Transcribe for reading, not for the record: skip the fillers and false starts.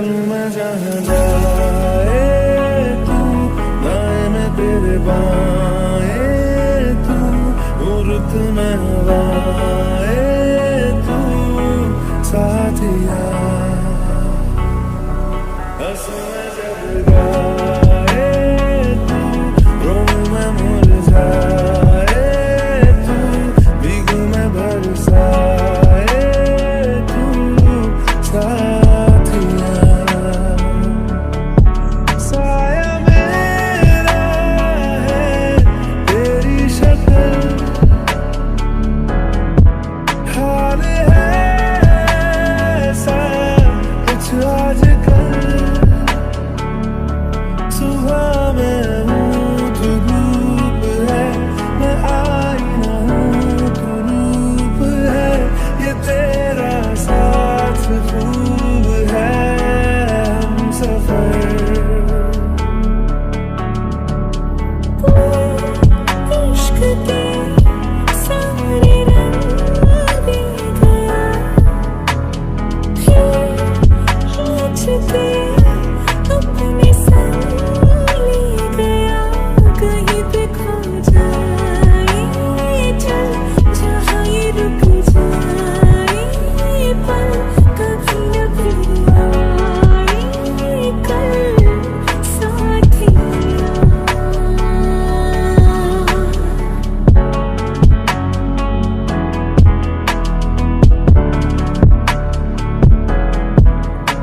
चलूं मैं जहाँ जाए तू, दाएं में तेरे बाएं तू, रुत में हवाए तू, साथिया हंसू मैं जब गाए तू, रोऊं मैं मुरझाए तू, भीगू मैं बरसाए तू, साथिया साया मेरा है तेरी शक्ल, हाल है ऐसा कुछ आजकल, सुबह में हूँ तू धूप है, मैं आईना हूँ तू रूप है, ये तेरा साथ खूब है हम सफर। इश्क के सारे रंग दे गया, ये नाचते